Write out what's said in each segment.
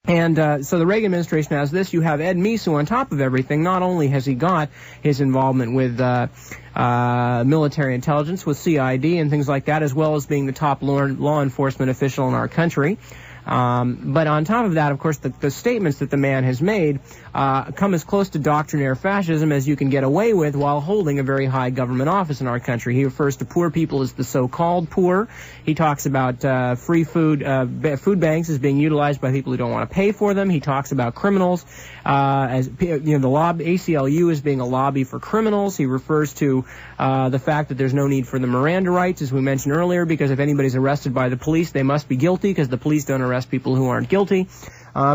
And so the Reagan administration has this. You have Ed Meese, who on top of everything, not only has he got his involvement with military intelligence, with CID and things like that, as well as being the top law enforcement official in our country. But on top of that, of course, the statements that the man has made come as close to doctrinaire fascism as you can get away with while holding a very high government office in our country. He refers to poor people as the so-called poor. He talks about free food banks as being utilized by people who don't want to pay for them. He talks about criminals as the ACLU as being a lobby for criminals. He refers to the fact that there's no need for the Miranda rights, as we mentioned earlier, because if anybody's arrested by the police, they must be guilty because the police don't arrest people who aren't guilty.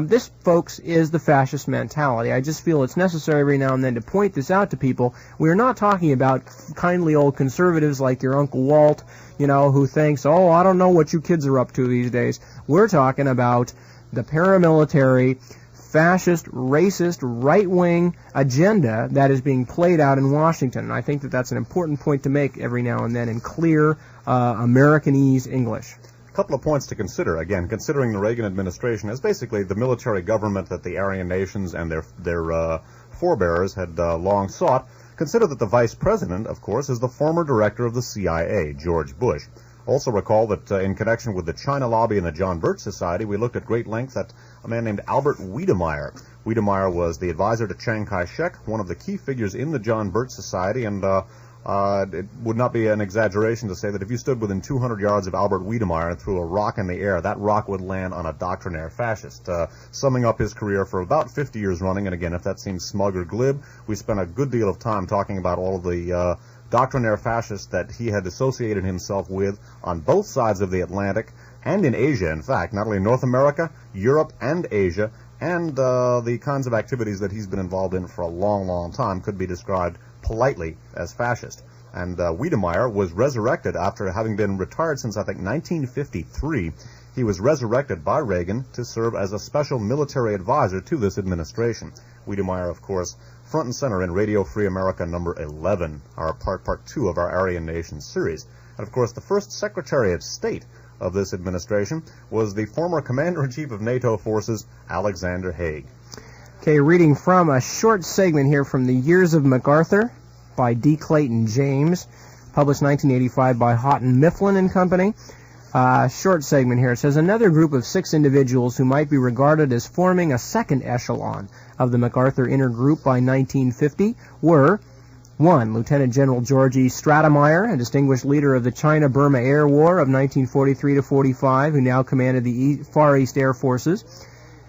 This, folks, is the fascist mentality. I just feel it's necessary every now and then to point this out to people. We're not talking about kindly old conservatives like your Uncle Walt, who thinks, oh, I don't know what you kids are up to these days. We're talking about the paramilitary, fascist, racist, right-wing agenda that is being played out in Washington. And I think that that's an important point to make every now and then in clear Americanese English. A couple of points to consider. Again, considering the Reagan administration as basically the military government that the Aryan nations and their forebears had long sought, consider that the vice president, of course, is the former director of the CIA, George Bush. Also recall that in connection with the China lobby and the John Birch Society, we looked at great length at a man named Albert Wiedemeyer. Wiedemeyer was the advisor to Chiang Kai-shek, one of the key figures in the John Birch Society, and it would not be an exaggeration to say that if you stood within 200 yards of Albert Wiedemeyer and threw a rock in the air, that rock would land on a doctrinaire fascist. Summing up his career for about 50 years running, and again, if that seems smug or glib, we spent a good deal of time talking about all of the doctrinaire fascists that he had associated himself with on both sides of the Atlantic and in Asia, in fact, not only North America, Europe, and Asia, and the kinds of activities that he's been involved in for a long, long time could be described politely as fascist. And Wiedemeyer was resurrected after having been retired since, I think, 1953. He was resurrected by Reagan to serve as a special military advisor to this administration. Wiedemeyer, of course, front and center in Radio Free America number 11, our part 2 of our Aryan Nations series. And, of course, the first Secretary of State of this administration was the former Commander-in-Chief of NATO forces, Alexander Haig. Okay, reading from a short segment here from The Years of MacArthur by D. Clayton James, published 1985 by Houghton Mifflin and Company. Short segment here. It says, another group of 6 individuals who might be regarded as forming a second echelon of the MacArthur Inner Group by 1950 were 1. Lieutenant General George E. Stratemeyer, a distinguished leader of the China-Burma Air War of 1943-45, who now commanded the Far East Air Forces.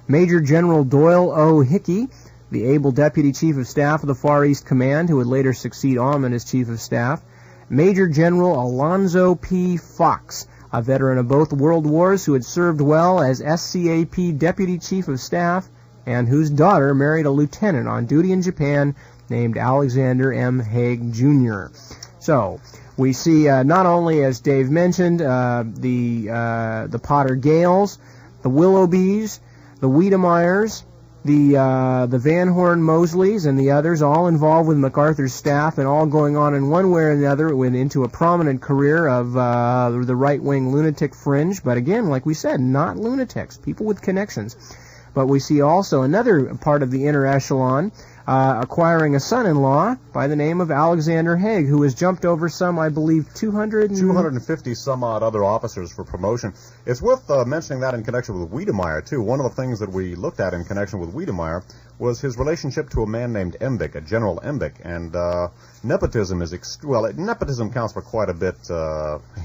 Major General Doyle O. Hickey, the able Deputy Chief of Staff of the Far East Command, who would later succeed Ahman as Chief of Staff. Major General Alonzo P. Fox, a veteran of both World Wars who had served well as SCAP Deputy Chief of Staff, and whose daughter married a lieutenant on duty in Japan named Alexander M. Haig, Jr. So, we see not only, as Dave mentioned, the Potter Gales, the Willoughbys, the Wiedemeyers, the Van Horn Mosleys, and the others, all involved with MacArthur's staff and all going on in one way or another into a prominent career of the right-wing lunatic fringe. But again, like we said, not lunatics, people with connections. But we see also another part of the inner echelon acquiring a son-in-law by the name of Alexander Haig, who has jumped over some, I believe, 250 some odd other officers for promotion. It's worth mentioning that in connection with Wiedemeyer, too. One of the things that we looked at in connection with Wiedemeyer was his relationship to a man named Embick, a General Embick, and nepotism is nepotism counts for quite a bit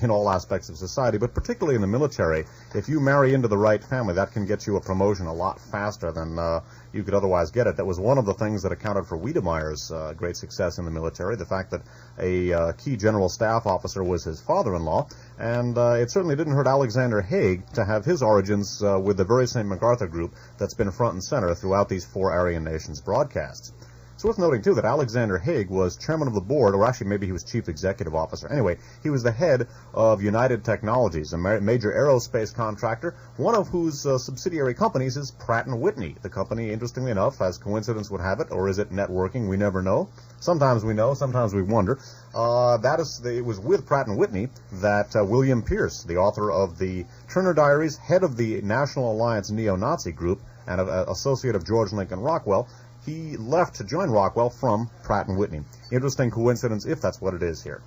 in all aspects of society, but particularly in the military. If you marry into the right family, that can get you a promotion a lot faster than you could otherwise get it. That was one of the things that accounted for Wiedemeyer's great success in the military, the fact that a key general staff officer was his father-in-law, and it certainly didn't hurt Alexander Haig to have his origins with the very same MacArthur group that's been front and center throughout these 4 Aryan Nations broadcasts. It's worth noting, too, that Alexander Haig was chairman of the board, or actually maybe he was chief executive officer. Anyway, he was the head of United Technologies, a major aerospace contractor, one of whose subsidiary companies is Pratt & Whitney. The company, interestingly enough, as coincidence would have it, or is it networking, we never know. Sometimes we know, sometimes we wonder. It was with Pratt & Whitney that William Pierce, the author of the Turner Diaries, head of the National Alliance neo-Nazi group, and associate of George Lincoln Rockwell, he left to join Rockwell from Pratt & Whitney. Interesting coincidence, if that's what it is here.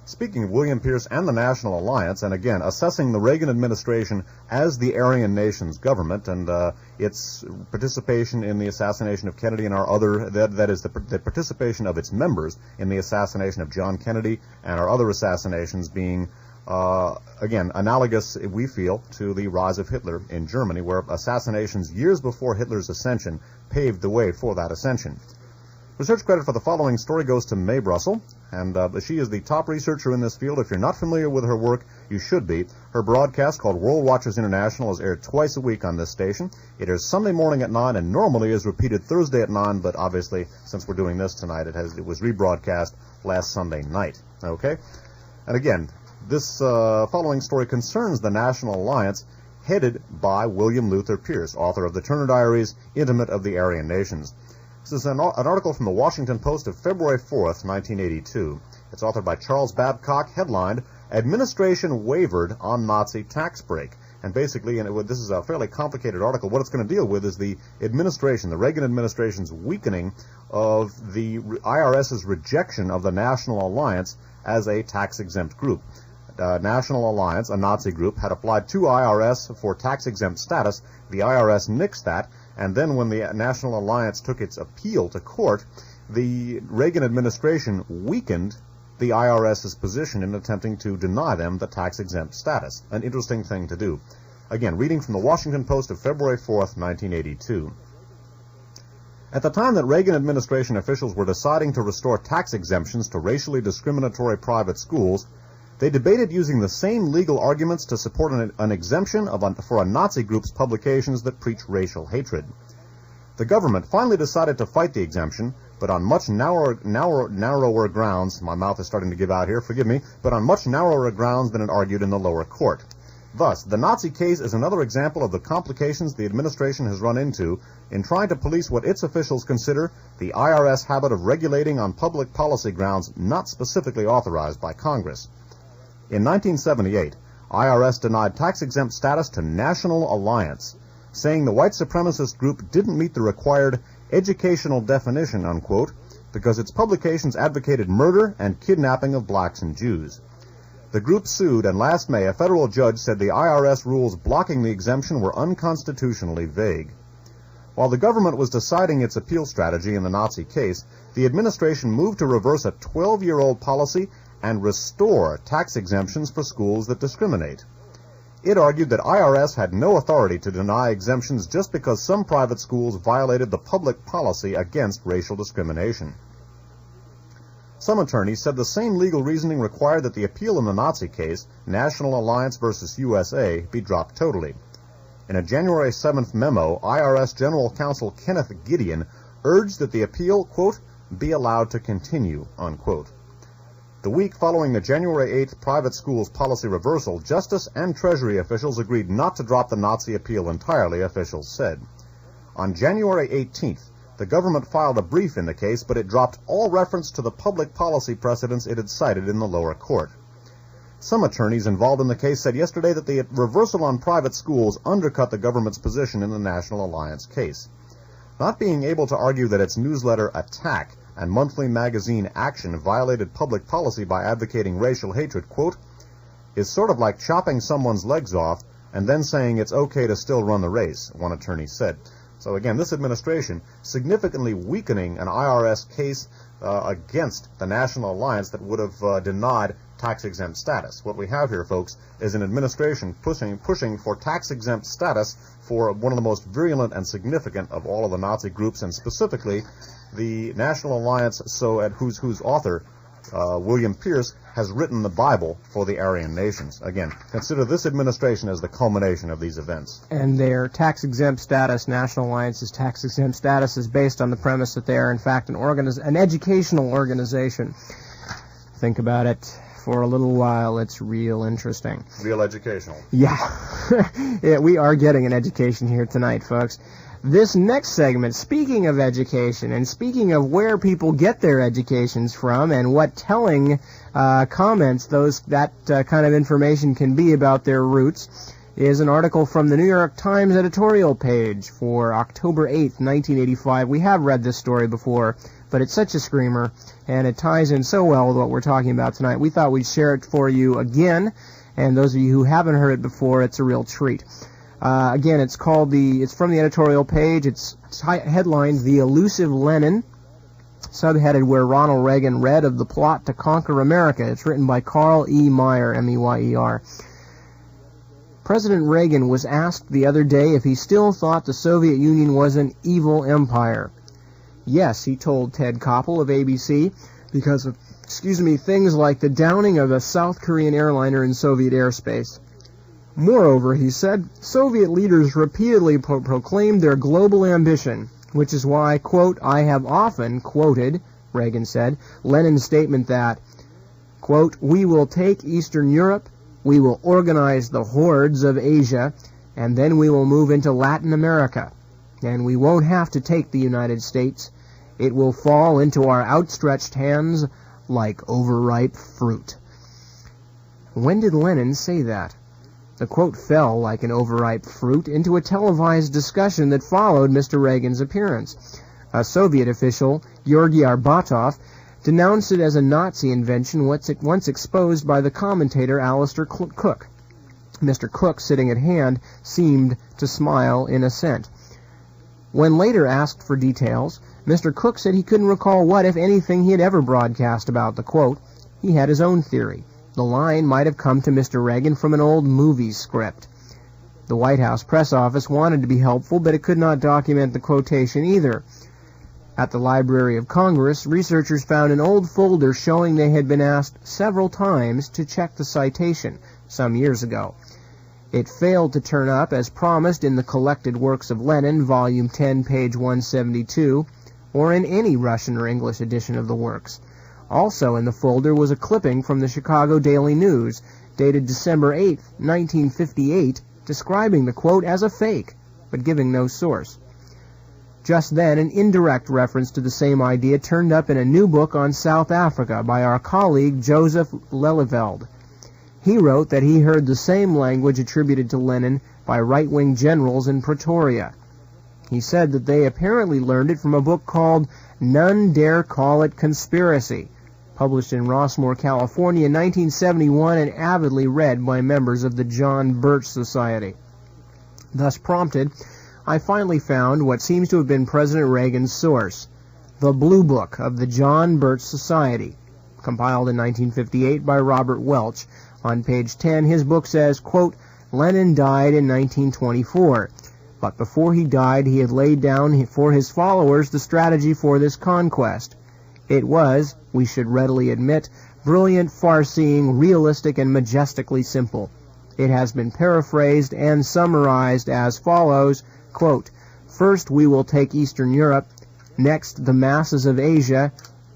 Speaking of William Pierce and the National Alliance, and again, assessing the Reagan administration as the Aryan nation's government and its participation in the assassination of Kennedy and our other, that is, the participation of its members in the assassination of John Kennedy and our other assassinations being, again, analogous, we feel, to the rise of Hitler in Germany, where assassinations years before Hitler's ascension paved the way for that ascension. Research credit for the following story goes to Mae Brussel, and she is the top researcher in this field. If you're not familiar with her work, you should be. Her broadcast, called World Watchers International, is aired twice a week on this station. It airs Sunday morning at 9 and normally is repeated Thursday at 9, but obviously, since we're doing this tonight, it was rebroadcast last Sunday night. Okay? And again, this following story concerns the National Alliance, headed by William Luther Pierce, author of the Turner Diaries, intimate of the Aryan nations. This is an article from the Washington Post of February 4th, 1982. It's authored by Charles Babcock, headlined, Administration Wavered on Nazi Tax Break. And basically, and this is a fairly complicated article, what it's going to deal with is the administration, the Reagan administration's weakening of the IRS's rejection of the National Alliance as a tax-exempt group. National Alliance, a Nazi group, had applied to IRS for tax-exempt status. The IRS nixed that, and then when the National Alliance took its appeal to court, the Reagan administration weakened the IRS's position in attempting to deny them the tax-exempt status. An interesting thing to do. Again, reading from the Washington Post of February 4th, 1982. At the time that Reagan administration officials were deciding to restore tax exemptions to racially discriminatory private schools, they debated using the same legal arguments to support an exemption for a Nazi group's publications that preach racial hatred. The government finally decided to fight the exemption, but on much narrower grounds, my mouth is starting to give out here, forgive me, but on much narrower grounds than it argued in the lower court. Thus, the Nazi case is another example of the complications the administration has run into in trying to police what its officials consider the IRS habit of regulating on public policy grounds not specifically authorized by Congress. In 1978, IRS denied tax-exempt status to National Alliance, saying the white supremacist group didn't meet the required educational definition, unquote, because its publications advocated murder and kidnapping of blacks and Jews. The group sued, and last May a federal judge said the IRS rules blocking the exemption were unconstitutionally vague. While the government was deciding its appeal strategy in the Nazi case, the administration moved to reverse a 12-year-old policy and restore tax exemptions for schools that discriminate. It argued that IRS had no authority to deny exemptions just because some private schools violated the public policy against racial discrimination. Some attorneys said the same legal reasoning required that the appeal in the Nazi case, National Alliance versus USA, be dropped totally. In a January 7th memo, IRS General Counsel Kenneth Gideon urged that the appeal, quote, be allowed to continue, unquote. The week following the January 8th private schools policy reversal, Justice and Treasury officials agreed not to drop the Nazi appeal entirely, officials said. On January 18th, the government filed a brief in the case, but it dropped all reference to the public policy precedents it had cited in the lower court. Some attorneys involved in the case said yesterday that the reversal on private schools undercut the government's position in the National Alliance case. Not being able to argue that its newsletter Attack and monthly magazine Action violated public policy by advocating racial hatred, quote, is sort of like chopping someone's legs off and then saying it's okay to still run the race, one attorney said. So again, this administration significantly weakening an IRS case against the National Alliance that would have denied tax-exempt status. What we have here, folks, is an administration pushing for tax-exempt status for one of the most virulent and significant of all of the Nazi groups, and specifically the National Alliance, whose author William Pierce, has written the Bible for the Aryan nations. Again, consider this administration as the culmination of these events. And their tax-exempt status, National Alliance's tax-exempt status, is based on the premise that they are, in fact, an educational organization. Think about it for a little while. It's real interesting. Real educational. Yeah. Yeah, we are getting an education here tonight, folks. This next segment, speaking of education and speaking of where people get their educations from and what telling comments that kind of information can be about their roots, is an article from the New York Times editorial page for October 8th, 1985. We have read this story before, but it's such a screamer, and it ties in so well with what we're talking about tonight. We thought we'd share it for you again, and those of you who haven't heard it before, it's a real treat. Again, it's from the editorial page. It's headlined, "The Elusive Lenin," subheaded, "Where Ronald Reagan Read of the Plot to Conquer America." It's written by Carl E. Meyer, M-E-Y-E-R. President Reagan was asked the other day if he still thought the Soviet Union was an evil empire. Yes, he told Ted Koppel of ABC, because of, things like the downing of a South Korean airliner in Soviet airspace. Moreover, he said, Soviet leaders repeatedly proclaimed their global ambition, which is why, quote, "I have often quoted," Reagan said, Lenin's statement that, quote, "We will take Eastern Europe, we will organize the hordes of Asia, and then we will move into Latin America. And we won't have to take the United States. It will fall into our outstretched hands like overripe fruit." When did Lenin say that? The quote fell like an overripe fruit into a televised discussion that followed Mr. Reagan's appearance. A Soviet official, Georgy Arbatov, denounced it as a Nazi invention once exposed by the commentator Alistair Cook. Mr. Cook, sitting at hand, seemed to smile in assent. When later asked for details, Mr. Cook said he couldn't recall what, if anything, he had ever broadcast about the quote. He had his own theory. The line might have come to Mr. Reagan from an old movie script. The White House press office wanted to be helpful, but it could not document the quotation either. At the Library of Congress, researchers found an old folder showing they had been asked several times to check the citation some years ago. It failed to turn up as promised in the Collected Works of Lenin, Volume 10, page 172, or in any Russian or English edition of the works. Also in the folder was a clipping from the Chicago Daily News, dated December 8, 1958, describing the quote as a fake, but giving no source. Just then, an indirect reference to the same idea turned up in a new book on South Africa by our colleague Joseph Lelyveld. He wrote that he heard the same language attributed to Lenin by right-wing generals in Pretoria. He said that they apparently learned it from a book called None Dare Call It Conspiracy, published in Rossmore, California in 1971 and avidly read by members of the John Birch Society. Thus prompted, I finally found what seems to have been President Reagan's source, the Blue Book of the John Birch Society, compiled in 1958 by Robert Welch. On page 10, his book says, quote, "Lenin died in 1924, but before he died, he had laid down for his followers the strategy for this conquest. It was, we should readily admit, brilliant, far-seeing, realistic, and majestically simple. It has been paraphrased and summarized as follows, quote, "First we will take Eastern Europe, next the masses of Asia,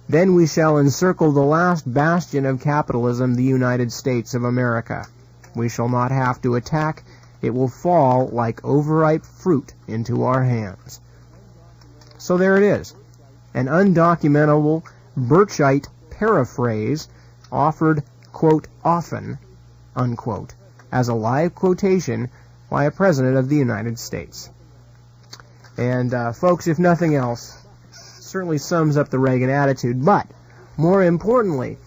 then we shall encircle the last bastion of capitalism, the United States of America. We shall not have to attack. It will fall like overripe fruit into our hands." So there it is, an undocumentable Birchite paraphrase offered, quote, often, unquote, as a live quotation by a president of the United States. And, folks, if nothing else, certainly sums up the Reagan attitude, but more importantly,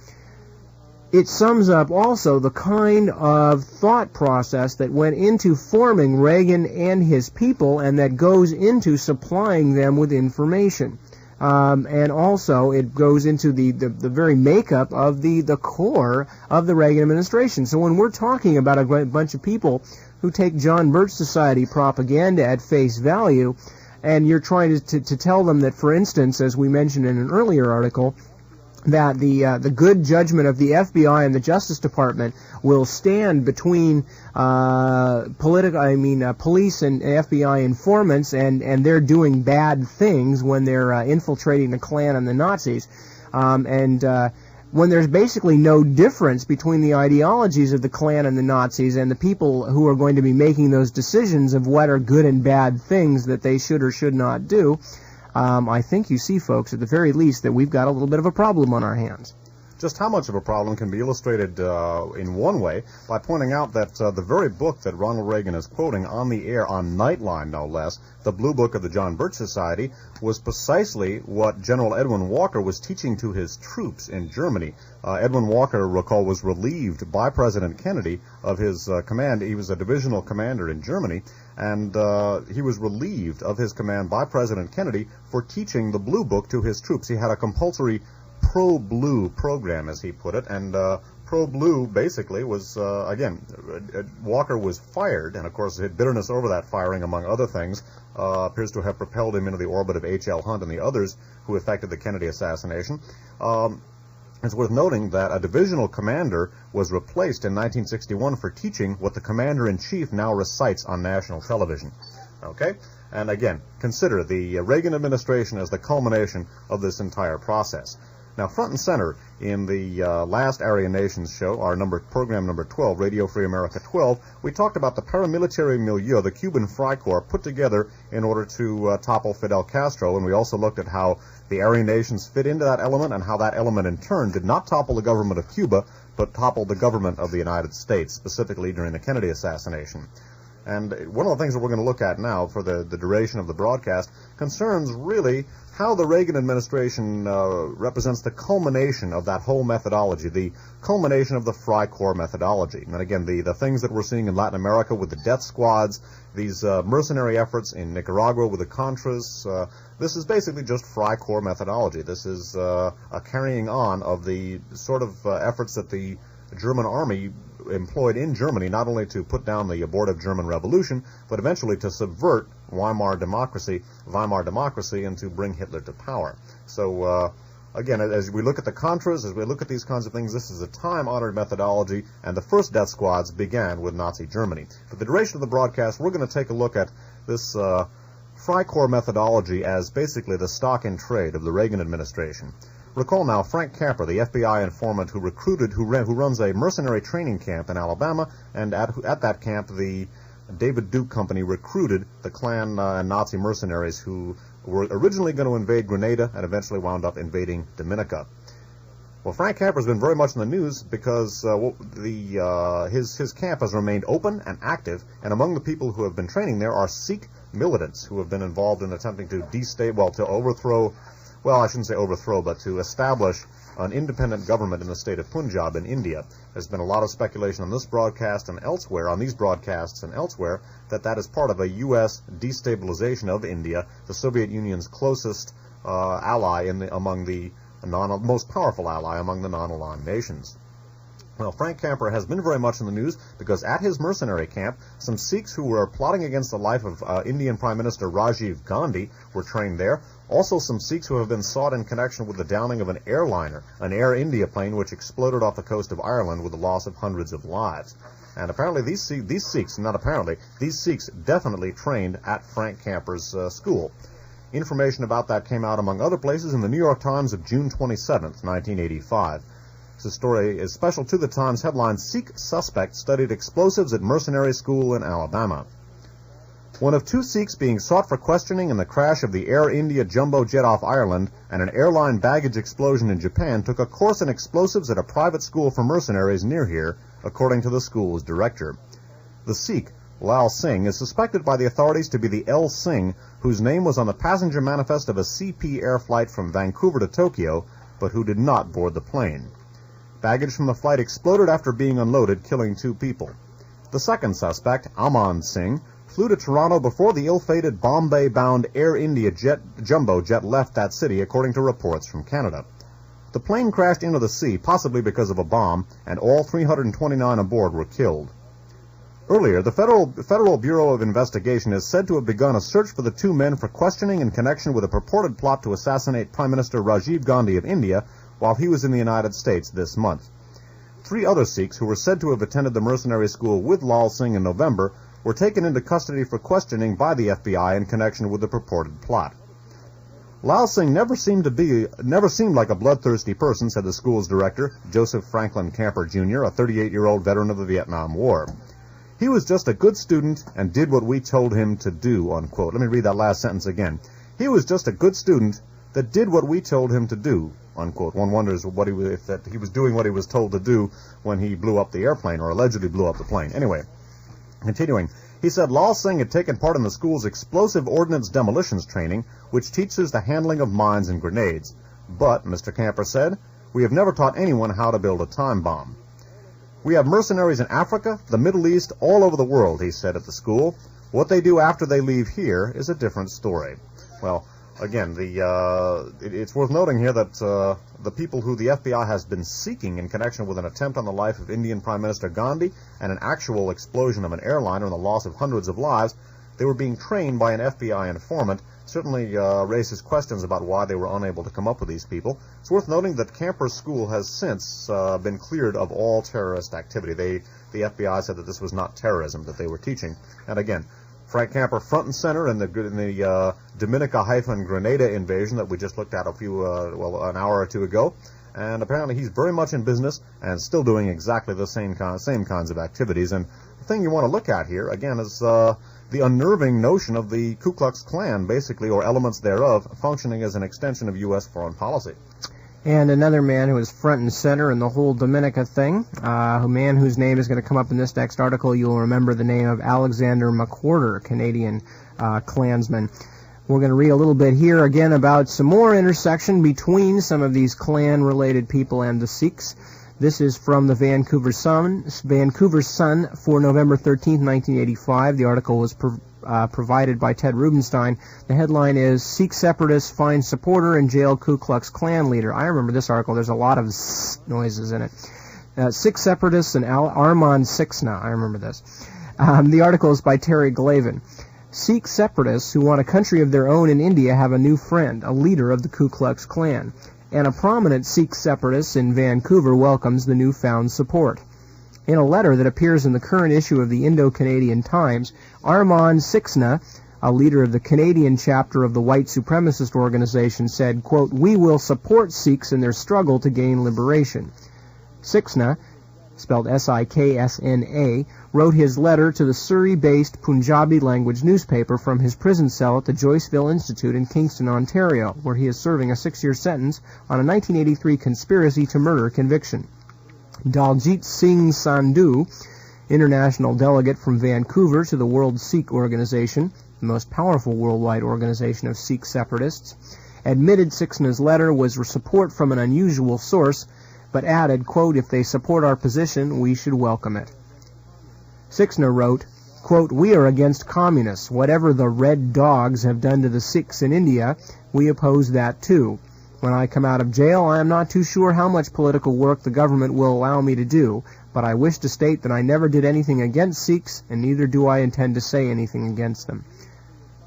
it sums up also the kind of thought process that went into forming Reagan and his people and that goes into supplying them with information. And also it goes into the very makeup of the core of the Reagan administration. So when we're talking about a bunch of people who take John Birch Society propaganda at face value, and you're trying to tell them that, for instance, as we mentioned in an earlier article, that the good judgment of the FBI and the Justice Department will stand between police and FBI informants, and they're doing bad things when they're infiltrating the Klan and the Nazis, when there's basically no difference between the ideologies of the Klan and the Nazis and the people who are going to be making those decisions of what are good and bad things that they should or should not do. I think you see, folks, at the very least, that we've got a little bit of a problem on our hands. Just how much of a problem can be illustrated in one way by pointing out that the very book that Ronald Reagan is quoting on the air, on Nightline no less, the Blue Book of the John Birch Society, was precisely what General Edwin Walker was teaching to his troops in Germany. Edwin Walker, recall, was relieved by President Kennedy of his command. He was a divisional commander in Germany, and he was relieved of his command by President Kennedy for teaching the Blue Book to his troops. He had a compulsory pro-blue program, as he put it, and pro-blue basically was, again, Walker was fired, and of course his bitterness over that firing, among other things, appears to have propelled him into the orbit of H.L. Hunt and the others who effected the Kennedy assassination. It's worth noting that a divisional commander was replaced in 1961 for teaching what the commander-in-chief now recites on national television. Okay? And again, consider the Reagan administration as the culmination of this entire process. Now, front and center in the last Aryan Nations show, our program number 12, Radio Free America 12, we talked about the paramilitary milieu the Cuban Freikorps put together in order to topple Fidel Castro, and we also looked at how the Aryan Nations fit into that element and how that element in turn did not topple the government of Cuba, but toppled the government of the United States, specifically during the Kennedy assassination. And one of the things that we're going to look at now for the duration of the broadcast concerns really how the Reagan administration represents the culmination of that whole methodology, the culmination of the Freikorps methodology. And again, the things that we're seeing in Latin America with the death squads, these mercenary efforts in Nicaragua with the Contras, this is basically just Freikorps methodology. This is a carrying on of the sort of efforts that the German army employed in Germany, not only to put down the abortive German Revolution, but eventually to subvert Weimar democracy, and to bring Hitler to power. So, again, as we look at the Contras, as we look at these kinds of things, this is a time-honored methodology, and the first death squads began with Nazi Germany. For the duration of the broadcast, we're going to take a look at this Freikorps methodology as basically the stock in trade of the Reagan administration. Recall now Frank Capra, the FBI informant who runs a mercenary training camp in Alabama, and at that camp the David Duke Company recruited the Klan and Nazi mercenaries who were originally going to invade Grenada and eventually wound up invading Dominica. Well, Frank Capra has been very much in the news because his camp has remained open and active, and among the people who have been training there are Sikh militants who have been involved in attempting to to establish an independent government in the state of Punjab in India. There's been a lot of speculation on this broadcast and elsewhere, on these broadcasts and elsewhere, that is part of a U.S. destabilization of India, the Soviet Union's closest ally among the most powerful ally among the non-aligned nations. Well, Frank Capra has been very much in the news because at his mercenary camp, some Sikhs who were plotting against the life of Indian Prime Minister Rajiv Gandhi were trained there. Also, some Sikhs who have been sought in connection with the downing of an airliner, an Air India plane which exploded off the coast of Ireland with the loss of hundreds of lives. And apparently these Sikhs definitely trained at Frank Capra's school. Information about that came out, among other places, in the New York Times of June 27th, 1985. This story is special to the Times headline, Sikh Suspect Studied Explosives at Mercenary School in Alabama. One of two Sikhs being sought for questioning in the crash of the Air India jumbo jet off Ireland and an airline baggage explosion in Japan took a course in explosives at a private school for mercenaries near here, according to the school's director. The Sikh, Lal Singh, is suspected by the authorities to be the L. Singh, whose name was on the passenger manifest of a CP air flight from Vancouver to Tokyo, but who did not board the plane. Baggage from the flight exploded after being unloaded, killing 2 people. The second suspect, Aman Singh, flew to Toronto before the ill-fated Bombay-bound Air India jumbo jet left that city, according to reports from Canada. The plane crashed into the sea, possibly because of a bomb, and all 329 aboard were killed. Earlier, the Federal Bureau of Investigation is said to have begun a search for the 2 men for questioning in connection with a purported plot to assassinate Prime Minister Rajiv Gandhi of India, while he was in the United States this month. 3 other Sikhs who were said to have attended the mercenary school with Lal Singh in November were taken into custody for questioning by the FBI in connection with the purported plot. Lal Singh never seemed like a bloodthirsty person, said the school's director, Joseph Franklin Camper, Jr., a 38-year-old veteran of the Vietnam War. He was just a good student and did what we told him to do, unquote. Let me read that last sentence again. He was just a good student that did what we told him to do, unquote. One wonders if he was doing what he was told to do when he blew up the airplane, or allegedly blew up the plane. Anyway, continuing, he said Lal Singh had taken part in the school's explosive ordnance demolitions training, which teaches the handling of mines and grenades. But, Mr. Camper said, we have never taught anyone how to build a time bomb. We have mercenaries in Africa, the Middle East, all over the world, he said at the school. What they do after they leave here is a different story. Well, again, it's worth noting here that the people who the FBI has been seeking in connection with an attempt on the life of Indian Prime Minister Gandhi and an actual explosion of an airliner and the loss of hundreds of lives, they were being trained by an FBI informant, certainly raises questions about why they were unable to come up with these people. It's worth noting that Camper's school has since been cleared of all terrorist activity. The FBI said that this was not terrorism that they were teaching. And again, Frank Camper front and center in the Dominica-Grenada invasion that we just looked at an hour or two ago. And apparently he's very much in business and still doing exactly the same kinds of activities. And the thing you want to look at here, again, is the unnerving notion of the Ku Klux Klan, basically, or elements thereof, functioning as an extension of U.S. foreign policy. And another man who is front and center in the whole Dominica thing, a man whose name is going to come up in this next article. You'll remember the name of Alexander McWhorter, Canadian Klansman. We're going to read a little bit here again about some more intersection between some of these Klan-related people and the Sikhs. This is from the Vancouver Sun for November 13th, 1985. The article was provided by Ted Rubenstein. The headline is, Sikh separatists find supporter and jail Ku Klux Klan leader. I remember this article. There's a lot of noises in it. Sikh separatists and Arman Siksna. I remember this. The article is by Terry Glavin. Sikh separatists who want a country of their own in India have a new friend, a leader of the Ku Klux Klan. And a prominent Sikh separatist in Vancouver welcomes the newfound support. In a letter that appears in the current issue of the Indo-Canadian Times, Arman Siksna, a leader of the Canadian chapter of the white supremacist organization, said, quote, we will support Sikhs in their struggle to gain liberation. Siksna, spelled S-I-K-S-N-A, wrote his letter to the Surrey-based Punjabi-language newspaper from his prison cell at the Joyceville Institute in Kingston, Ontario, where he is serving a 6-year sentence on a 1983 conspiracy to murder conviction. Daljit Singh Sandhu, international delegate from Vancouver to the World Sikh Organization, the most powerful worldwide organization of Sikh separatists, admitted Siksna's letter was support from an unusual source, but added, quote, if they support our position, we should welcome it. Siksna wrote, quote, we are against communists. Whatever the Red Dogs have done to the Sikhs in India, we oppose that too. When I come out of jail, I am not too sure how much political work the government will allow me to do, but I wish to state that I never did anything against Sikhs, and neither do I intend to say anything against them.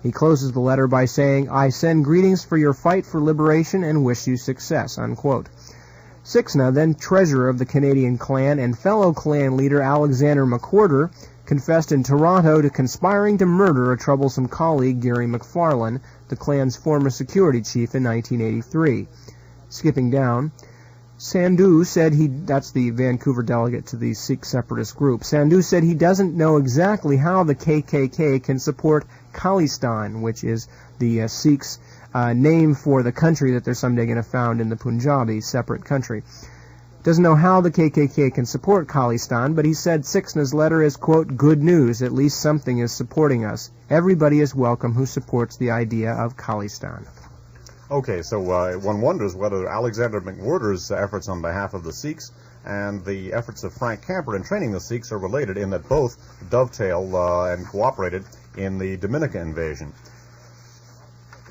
He closes the letter by saying, I send greetings for your fight for liberation and wish you success, unquote. Siksna, then treasurer of the Canadian Klan, and fellow Klan leader Alexander McWhorter, confessed in Toronto to conspiring to murder a troublesome colleague, Gary McFarlane, the Klan's former security chief, in 1983. Skipping down, Sandhu said that's the Vancouver delegate to the Sikh separatist group. Sandhu said he doesn't know exactly how the KKK can support Khalistan, which is the Sikhs' name for the country that they're someday going to found in the Punjabi, separate country. Doesn't know how the KKK can support Khalistan, but he said Siksna's letter is, quote, good news. At least something is supporting us. Everybody is welcome who supports the idea of Khalistan. Okay, so one wonders whether Alexander McWhorter's efforts on behalf of the Sikhs and the efforts of Frank Camper in training the Sikhs are related, in that both dovetail and cooperated in the Dominica invasion.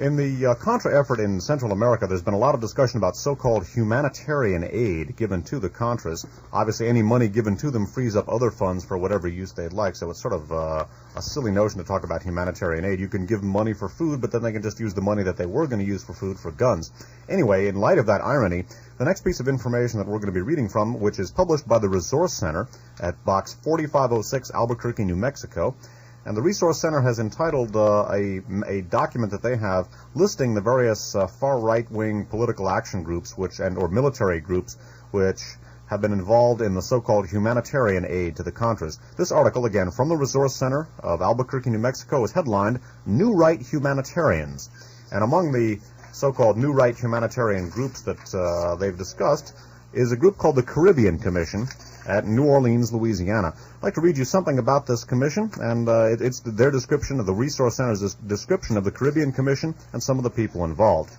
In the Contra effort in Central America, there's been a lot of discussion about so-called humanitarian aid given to the Contras. Obviously, any money given to them frees up other funds for whatever use they'd like, so it's sort of a silly notion to talk about humanitarian aid. You can give them money for food, but then they can just use the money that they were going to use for food for guns. Anyway, in light of that irony, the next piece of information that we're going to be reading from, which is published by the Resource Center at Box 4506, Albuquerque, New Mexico, and the Resource Center has entitled a document that they have listing the various far right-wing political action groups or military groups which have been involved in the so-called humanitarian aid to the Contras. This article, again, from the Resource Center of Albuquerque, New Mexico, is headlined, New Right Humanitarians. And among the so-called New Right humanitarian groups that they've discussed is a group called the Caribbean Commission at New Orleans, Louisiana. I'd like to read you something about this commission, and it's their description of the Resource Center's description of the Caribbean Commission and some of the people involved.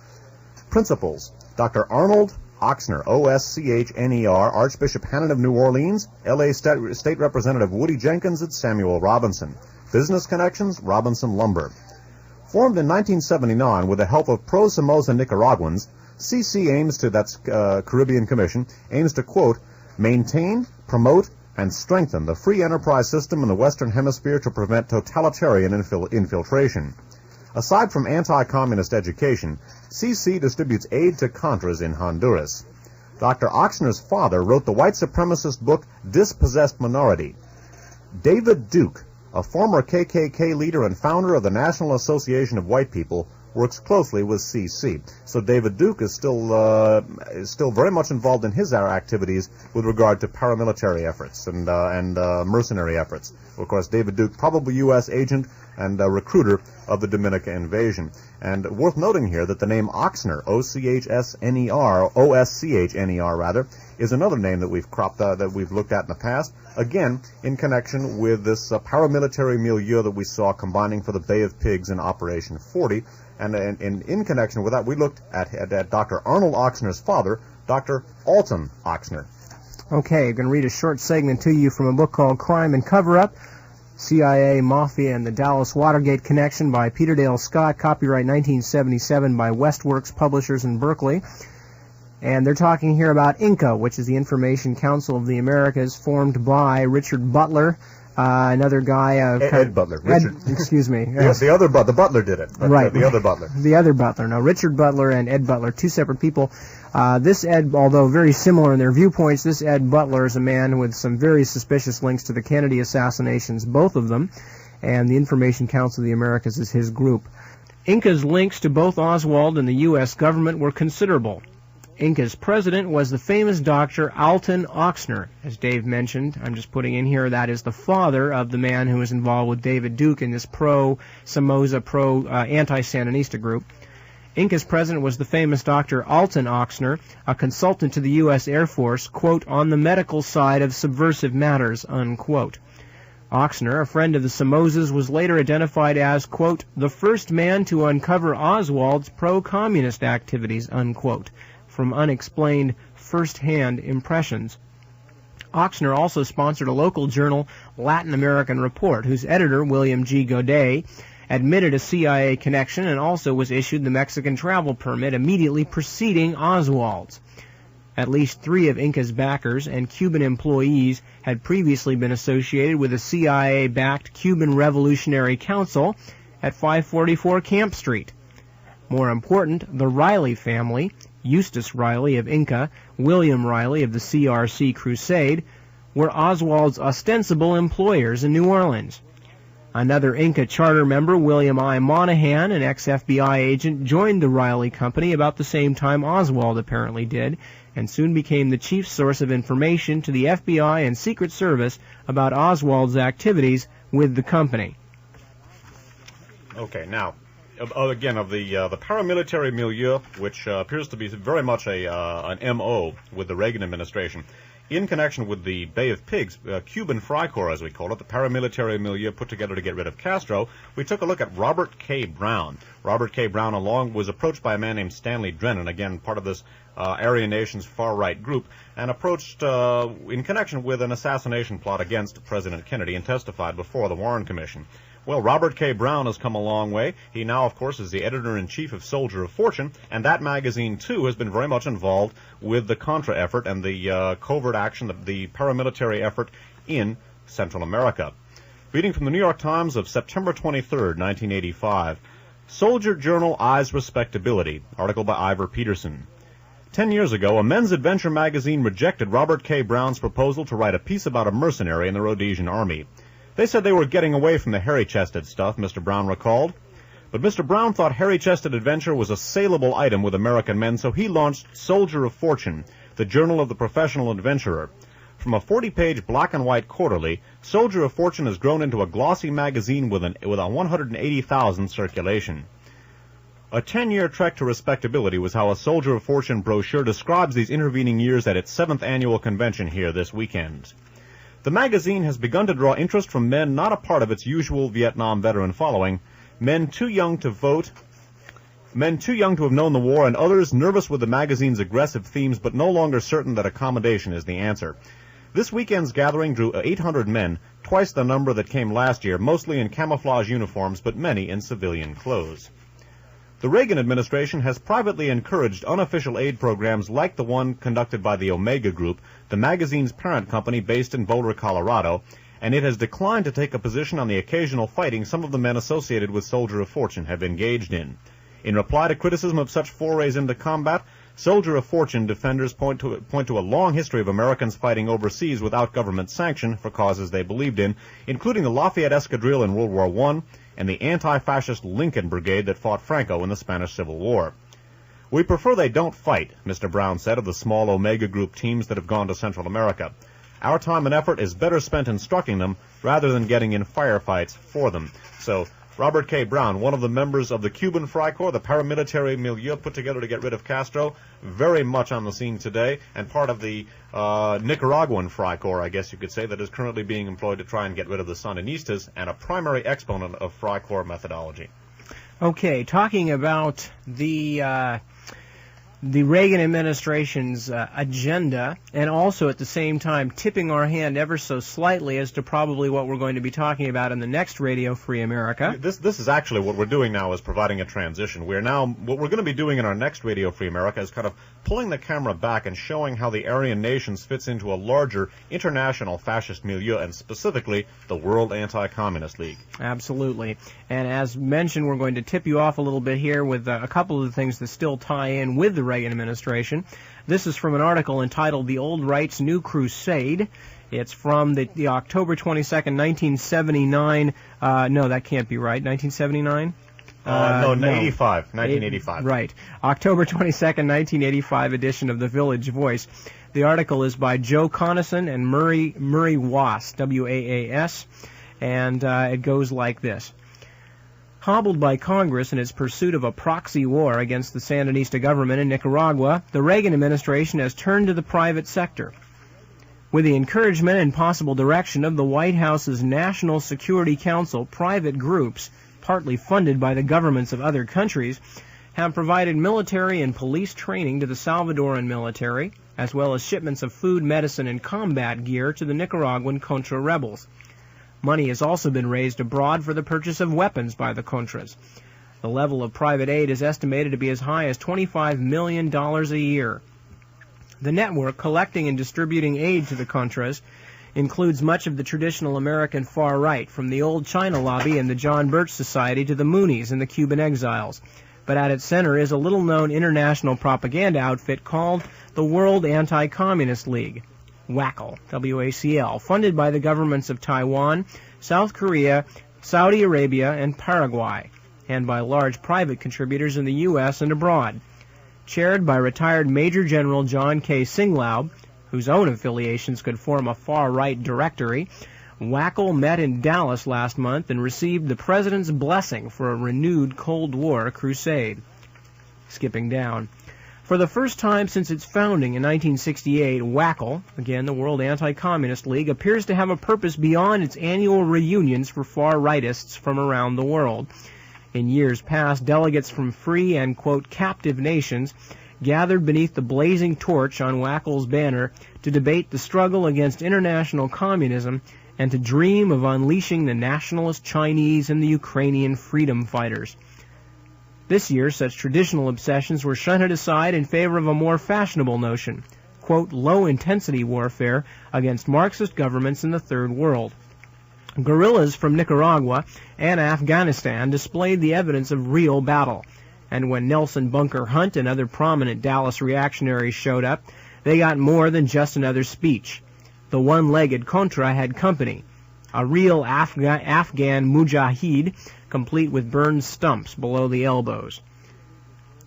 Principals: Dr. Arnold Ochsner, O-S-C-H-N-E-R, Archbishop Hannon of New Orleans, L.A. State Representative Woody Jenkins and Samuel Robinson. Business connections: Robinson Lumber. Formed in 1979 with the help of pro-Somoza Nicaraguans, Caribbean Commission, aims to, quote, maintain, promote, and strengthen the free enterprise system in the Western Hemisphere to prevent totalitarian infiltration. Aside from anti-communist education, CC distributes aid to Contras in Honduras. Dr. Ochsner's father wrote the white supremacist book Dispossessed Minority. David Duke, a former KKK leader and founder of the National Association of White People, works closely with CC. So David Duke is still very much involved in his activities with regard to paramilitary efforts and mercenary efforts. Of course, David Duke, probably U.S. agent and recruiter of the Dominica invasion. And worth noting here that the name Ochsner, O-C-H-S-N-E-R, O-S-C-H-N-E-R rather, is another name that we've looked at in the past, again in connection with this paramilitary milieu that we saw combining for the Bay of Pigs in Operation 40. And in connection with that, we looked at Dr. Arnold Ochsner's father, Dr. Alton Ochsner. Okay, I'm going to read a short segment to you from a book called Crime and Cover-Up, CIA, Mafia, and the Dallas Watergate Connection by Peter Dale Scott, copyright 1977 by Westworks Publishers in Berkeley. And they're talking here about INCA, which is the Information Council of the Americas, formed by Richard Butler, another guy... Ed Butler. Excuse me. Yes, the Butler did it. But, right. The other Butler. The other Butler. No, Richard Butler and Ed Butler, two separate people. This Ed, although very similar in their viewpoints, this Ed Butler is a man with some very suspicious links to the Kennedy assassinations, both of them, and the Information Council of the Americas is his group. INCA's links to both Oswald and the U.S. government were considerable. INCA's president was the famous Dr. Alton Ochsner. As Dave mentioned, I'm just putting in here, that is the father of the man who was involved with David Duke in this pro-Somoza, anti-Sandinista group. INCA's president was the famous Dr. Alton Ochsner, a consultant to the U.S. Air Force, quote, on the medical side of subversive matters, unquote. Ochsner, a friend of the Somozas, was later identified as, quote, the first man to uncover Oswald's pro-communist activities, unquote, from unexplained first-hand impressions. Ochsner also sponsored a local journal, Latin American Report, whose editor, William G. Godet, admitted a CIA connection and also was issued the Mexican travel permit immediately preceding Oswald's. At least 3 of INCA's backers and Cuban employees had previously been associated with a CIA-backed Cuban Revolutionary Council at 544 Camp Street. More important, the Riley family, Eustace Riley of INCA, William Riley of the CRC Crusade, were Oswald's ostensible employers in New Orleans. Another INCA charter member, William I. Monahan, an ex-FBI agent, joined the Riley Company about the same time Oswald apparently did, and soon became the chief source of information to the FBI and Secret Service about Oswald's activities with the company. Okay, now, again, of the paramilitary milieu, which appears to be very much an M.O. with the Reagan administration, in connection with the Bay of Pigs, Cuban Freikorps, as we call it, the paramilitary milieu put together to get rid of Castro, we took a look at Robert K. Brown. Robert K. Brown was approached by a man named Stanley Drennan, again, part of this Aryan Nation's far-right group, and approached in connection with an assassination plot against President Kennedy and testified before the Warren Commission. Well, Robert K. Brown has come a long way. He now, of course, is the editor-in-chief of Soldier of Fortune, and that magazine, too, has been very much involved with the Contra effort and the covert action, the paramilitary effort in Central America. Reading from the New York Times of September 23rd, 1985, Soldier Journal Eyes Respectability, article by Ivor Peterson. 10 years ago, a men's adventure magazine rejected Robert K. Brown's proposal to write a piece about a mercenary in the Rhodesian army. They said they were getting away from the hairy-chested stuff, Mr. Brown recalled. But Mr. Brown thought hairy-chested adventure was a saleable item with American men, so he launched Soldier of Fortune, the journal of the professional adventurer. From a 40-page black-and-white quarterly, Soldier of Fortune has grown into a glossy magazine with a 180,000 circulation. A 10-year trek to respectability was how a Soldier of Fortune brochure describes these intervening years at its 7th annual convention here this weekend. The magazine has begun to draw interest from men not a part of its usual Vietnam veteran following, men too young to vote, men too young to have known the war, and others nervous with the magazine's aggressive themes but no longer certain that accommodation is the answer. This weekend's gathering drew 800 men, twice the number that came last year, mostly in camouflage uniforms but many in civilian clothes. The Reagan administration has privately encouraged unofficial aid programs like the one conducted by the Omega Group, the magazine's parent company based in Boulder, Colorado, and it has declined to take a position on the occasional fighting some of the men associated with Soldier of Fortune have engaged in. In reply to criticism of such forays into combat, Soldier of Fortune defenders point to a long history of Americans fighting overseas without government sanction for causes they believed in, including the Lafayette Escadrille in World War I and the anti-fascist Lincoln Brigade that fought Franco in the Spanish Civil War. We prefer they don't fight, Mr. Brown said of the small Omega Group teams that have gone to Central America. Our time and effort is better spent instructing them rather than getting in firefights for them. So, Robert K. Brown, one of the members of the Cuban Freikorps, the paramilitary milieu put together to get rid of Castro, very much on the scene today, and part of the Nicaraguan Freikorps, I guess you could say, that is currently being employed to try and get rid of the Sandinistas, and a primary exponent of Freikorps methodology. Okay, talking about the Reagan administration's agenda, and also at the same time tipping our hand ever so slightly as to probably what we're going to be talking about in the next Radio Free America. This is actually what we're doing now, is providing a transition. What we're going to be doing in our next Radio Free America is kind of pulling the camera back and showing how the Aryan nations fits into a larger international fascist milieu, and specifically the World Anti-Communist League. Absolutely. And as mentioned, we're going to tip you off a little bit here with a couple of the things that still tie in with the Reagan administration. This is from an article entitled "The Old Right's New Crusade." It's from the October 22nd, 1979. No, that can't be right. 1979? No, 1985. Right. October 22nd, 1985 edition of the Village Voice. The article is by Joe Conason and Murray Waas, W-A-A-S, and it goes like this. Hobbled by Congress in its pursuit of a proxy war against the Sandinista government in Nicaragua, the Reagan administration has turned to the private sector. With the encouragement and possible direction of the White House's National Security Council, private groups, partly funded by the governments of other countries, have provided military and police training to the Salvadoran military, as well as shipments of food, medicine, and combat gear to the Nicaraguan Contra rebels. Money has also been raised abroad for the purchase of weapons by the Contras. The level of private aid is estimated to be as high as $25 million a year. The network collecting and distributing aid to the Contras includes much of the traditional American far right, from the old China lobby and the John Birch Society to the Moonies and the Cuban exiles. But at its center is a little-known international propaganda outfit called the World Anti-Communist League, WACL, W-A-C-L, funded by the governments of Taiwan, South Korea, Saudi Arabia, and Paraguay, and by large private contributors in the U.S. and abroad. Chaired by retired Major General John K. Singlaub, whose own affiliations could form a far-right directory, WACL met in Dallas last month and received the President's blessing for a renewed Cold War crusade. Skipping down. For the first time since its founding in 1968, WACL, again the World Anti-Communist League, appears to have a purpose beyond its annual reunions for far-rightists from around the world. In years past, delegates from free and, quote, captive nations gathered beneath the blazing torch on WACL's banner to debate the struggle against international communism and to dream of unleashing the nationalist Chinese and the Ukrainian freedom fighters. This year, such traditional obsessions were shunted aside in favor of a more fashionable notion, quote, low-intensity warfare against Marxist governments in the Third World. Guerrillas from Nicaragua and Afghanistan displayed the evidence of real battle, and when Nelson Bunker Hunt and other prominent Dallas reactionaries showed up, they got more than just another speech. The one-legged Contra had company, a real Afghan mujahid, complete with burned stumps below the elbows.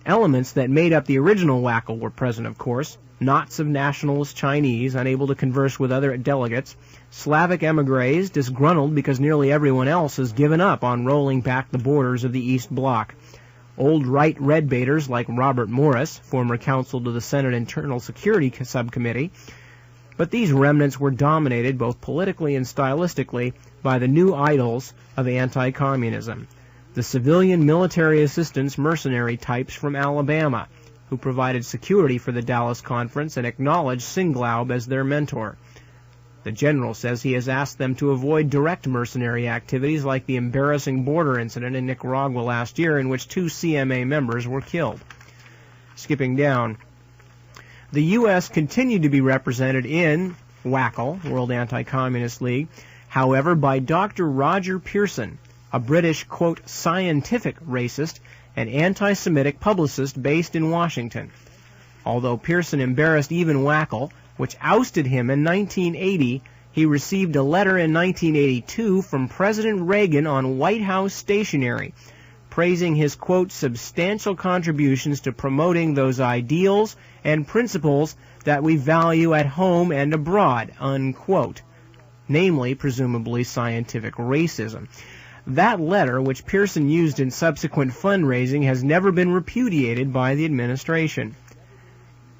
Elements that made up the original WACL were present, of course. Knots of nationalist Chinese, unable to converse with other delegates. Slavic émigrés, disgruntled because nearly everyone else has given up on rolling back the borders of the East Bloc. Old right red baiters like Robert Morris, former counsel to the Senate Internal Security Subcommittee. But these remnants were dominated both politically and stylistically by the new idols of anti-communism, the civilian military assistance mercenary types from Alabama, who provided security for the Dallas Conference and acknowledged Singlaub as their mentor. The general says he has asked them to avoid direct mercenary activities like the embarrassing border incident in Nicaragua last year in which 2 CMA members were killed. Skipping down, the U.S. continued to be represented in WACL, World Anti-Communist League, however, by Dr. Roger Pearson, a British, quote, scientific racist and anti-Semitic publicist based in Washington. Although Pearson embarrassed even WACL, which ousted him in 1980, he received a letter in 1982 from President Reagan on White House stationery, praising his, quote, substantial contributions to promoting those ideals and principles that we value at home and abroad, unquote, namely, presumably, scientific racism. That letter, which Pearson used in subsequent fundraising, has never been repudiated by the administration.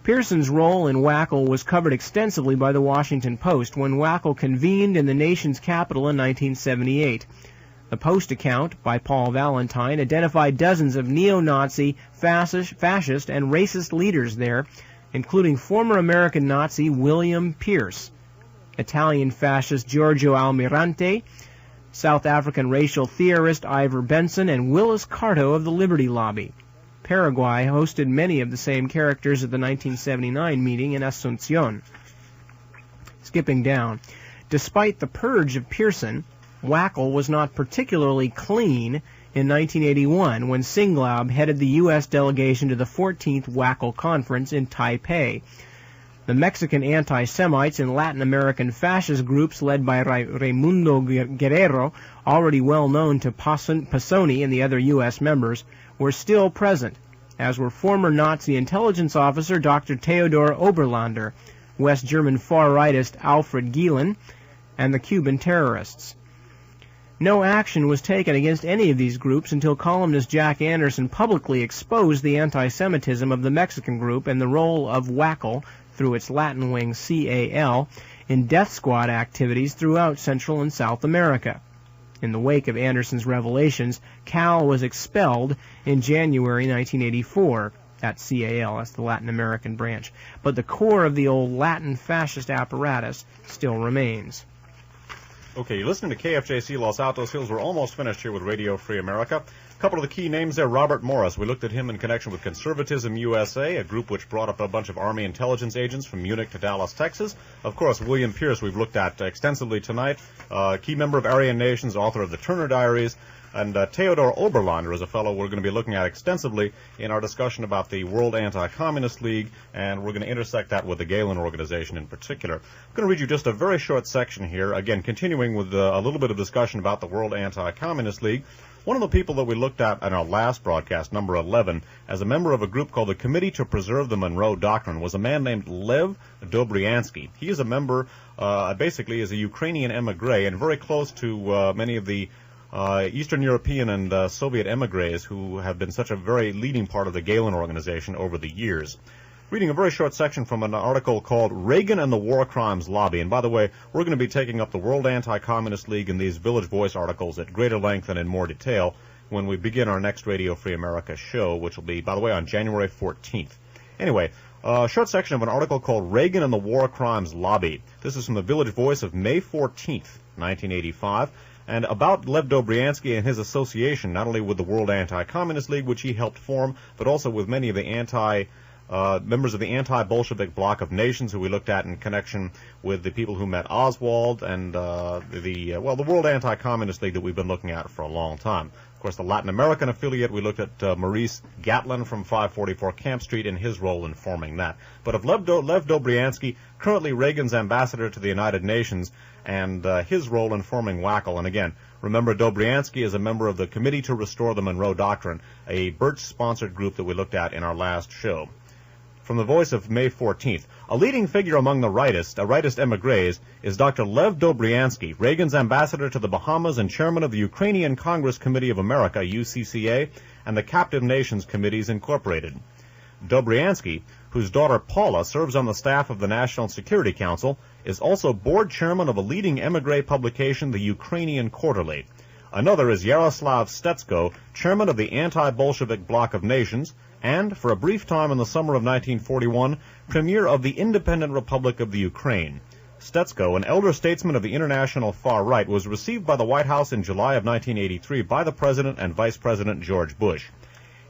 Pearson's role in WACL was covered extensively by the Washington Post when WACL convened in the nation's capital in 1978. The Post account, by Paul Valentine, identified dozens of neo-Nazi, fascist, and racist leaders there, including former American Nazi William Pierce, Italian fascist Giorgio Almirante, South African racial theorist Ivor Benson, and Willis Carto of the Liberty Lobby. Paraguay hosted many of the same characters at the 1979 meeting in Asunción. Skipping down, despite the purge of Pearson, WACL was not particularly clean in 1981 when Singlaub headed the U.S. delegation to the 14th WACL conference in Taipei. The Mexican anti-Semites and Latin American fascist groups led by Raimundo Guerrero, already well known to Passoni and the other U.S. members, were still present, as were former Nazi intelligence officer Dr. Theodor Oberlander, West German far-rightist Alfred Gielen, and the Cuban terrorists. No action was taken against any of these groups until columnist Jack Anderson publicly exposed the anti-Semitism of the Mexican group and the role of WACL, through its Latin wing CAL, in death squad activities throughout Central and South America. In the wake of Anderson's revelations, CAL was expelled in January 1984. At CAL, that's the Latin American branch. But the core of the old Latin fascist apparatus still remains. Okay, you're listening to KFJC Los Altos Hills. We're almost finished here with Radio Free America. A couple of the key names there, Robert Morris. We looked at him in connection with Conservatism USA, a group which brought up a bunch of Army intelligence agents from Munich to Dallas, Texas. Of course, William Pierce we've looked at extensively tonight, key member of Aryan Nations, author of the Turner Diaries. And Theodor Oberlander is a fellow we're going to be looking at extensively in our discussion about the World Anti-Communist League, and we're going to intersect that with the Galen organization in particular. I'm going to read you just a very short section here, again, continuing with a little bit of discussion about the World Anti-Communist League. One of the people that we looked at in our last broadcast, number 11, as a member of a group called the Committee to Preserve the Monroe Doctrine, was a man named Lev Dobryansky. He is a member, basically is a Ukrainian emigre, and very close to many of the Eastern European and Soviet emigres who have been such a very leading part of the Galen organization over the years. Reading a very short section from an article called Reagan and the War Crimes Lobby. And by the way, we're going to be taking up the World Anti-Communist League and these Village Voice articles at greater length and in more detail when we begin our next Radio Free America show, which will be, by the way, on January 14th. Anyway, A short section of an article called Reagan and the War Crimes Lobby. This is from the Village Voice of May 14th, 1985, and about Lev Dobryansky and his association, not only with the World Anti-Communist League, which he helped form, but also with many of the members of the anti-Bolshevik bloc of nations who we looked at in connection with the people who met Oswald and the World Anti-Communist League that we've been looking at for a long time. Of course, the Latin American affiliate, we looked at Maurice Gatlin from 544 Camp Street and his role in forming that. But of Lev Dobryansky, currently Reagan's ambassador to the United Nations, and his role in forming WACL. And again, remember, Dobryansky is a member of the Committee to Restore the Monroe Doctrine, a Birch-sponsored group that we looked at in our last show. From the Voice of May 14th, a leading figure among the rightist emigres is Dr. Lev Dobryansky, Reagan's ambassador to the Bahamas and chairman of the Ukrainian Congress Committee of America, UCCA, and the Captive Nations Committees, Incorporated. Dobryansky, whose daughter Paula serves on the staff of the National Security Council, is also board chairman of a leading emigre publication, the Ukrainian Quarterly. Another is Yaroslav Stetsko, chairman of the Anti-Bolshevik Bloc of Nations, and, for a brief time in the summer of 1941, premier of the Independent Republic of the Ukraine. Stetsko, an elder statesman of the international far right, was received by the White House in July of 1983 by the President and Vice President George Bush.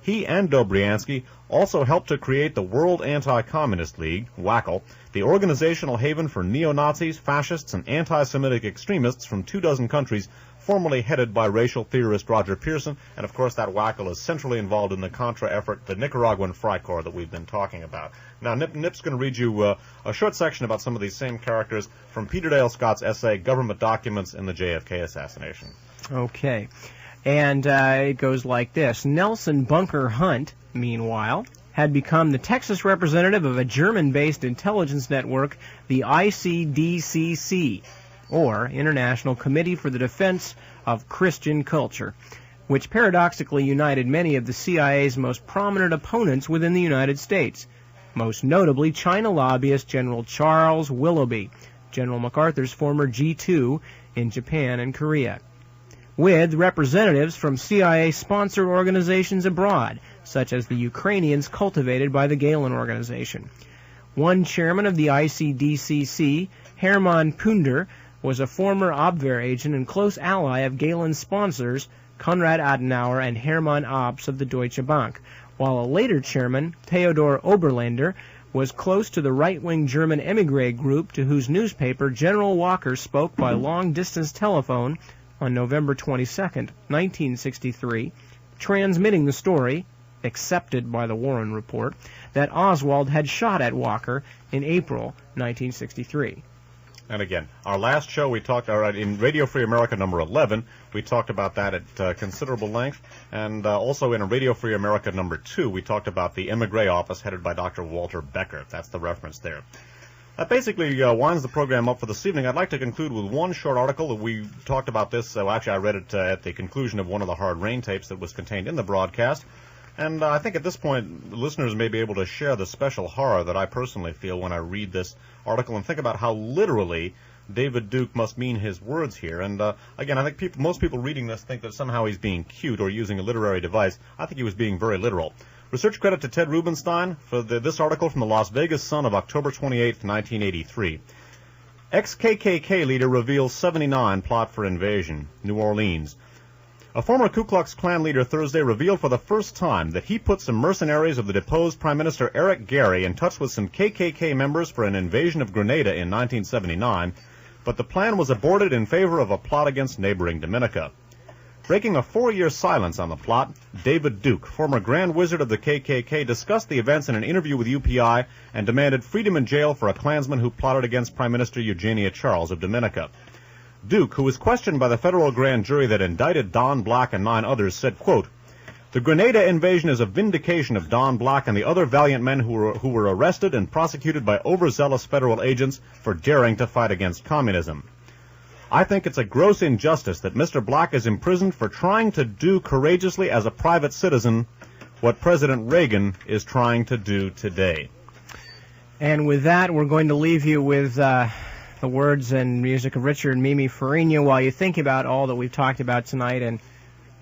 He and Dobryansky also helped to create the World Anti-Communist League, WACL, the organizational haven for neo-Nazis, fascists, and anti-Semitic extremists from 24 countries, formerly headed by racial theorist Roger Pearson, and of course that WACL is centrally involved in the Contra effort, the Nicaraguan Freikorps that we've been talking about. Now Nip's going to read you a short section about some of these same characters from Peter Dale Scott's essay, Government Documents in the JFK Assassination. Okay, and it goes like this. Nelson Bunker Hunt, meanwhile, had become the Texas representative of a German-based intelligence network, the ICDCC, or International Committee for the Defense of Christian Culture, which paradoxically united many of the CIA's most prominent opponents within the United States, most notably China lobbyist General Charles Willoughby, General MacArthur's former G2 in Japan and Korea, with representatives from CIA-sponsored organizations abroad, such as the Ukrainians cultivated by the Galen Organization. One chairman of the ICDCC, Hermann Punder, was a former Abwehr agent and close ally of Galen's sponsors, Konrad Adenauer and Hermann Abs of the Deutsche Bank, while a later chairman, Theodor Oberlander, was close to the right-wing German emigre group to whose newspaper General Walker spoke by long-distance telephone on November 22, 1963, transmitting the story, accepted by the Warren Report, that Oswald had shot at Walker in April 1963. And again, our last show we talked, in Radio Free America number 11, we talked about that at considerable length, and also in Radio Free America number 2, we talked about the emigre office headed by Dr. Walter Becker. That's the reference there. That basically winds the program up for this evening. I'd like to conclude with one short article. We talked about this, so actually I read it at the conclusion of one of the Hard Rain tapes that was contained in the broadcast. And I think at this point, listeners may be able to share the special horror that I personally feel when I read this article and think about how literally David Duke must mean his words here. And again, I think most people reading this think that somehow he's being cute or using a literary device. I think he was being very literal. Research credit to Ted Rubenstein for this article from the Las Vegas Sun of October 28, 1983. Ex-KKK leader reveals 79 plot for invasion. New Orleans. A former Ku Klux Klan leader Thursday revealed for the first time that he put some mercenaries of the deposed Prime Minister Eric Gary in touch with some KKK members for an invasion of Grenada in 1979, but the plan was aborted in favor of a plot against neighboring Dominica. Breaking a 4-year silence on the plot, David Duke, former Grand Wizard of the KKK, discussed the events in an interview with UPI and demanded freedom in jail for a Klansman who plotted against Prime Minister Eugenia Charles of Dominica. Duke, who was questioned by the federal grand jury that indicted Don Black and 9 others, said, quote, "The Grenada invasion is a vindication of Don Black and the other valiant men who were arrested and prosecuted by overzealous federal agents for daring to fight against communism. I think it's a gross injustice that Mr. Black is imprisoned for trying to do courageously as a private citizen what President Reagan is trying to do today." And with that, we're going to leave you with the words and music of Richard and Mimi Farina while you think about all that we've talked about tonight and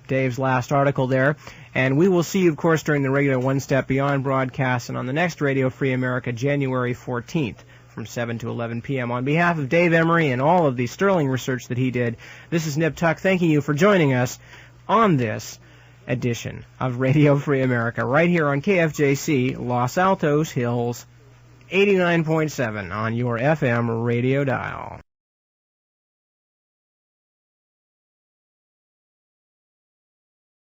Dave's last article there. And we will see you, of course, during the regular One Step Beyond broadcast and on the next Radio Free America, January 14th, from 7 to 11 p.m. On behalf of Dave Emory and all of the sterling research that he did, this is Nip Tuck thanking you for joining us on this edition of Radio Free America, right here on KFJC, Los Altos Hills, 89.7 on your FM radio dial.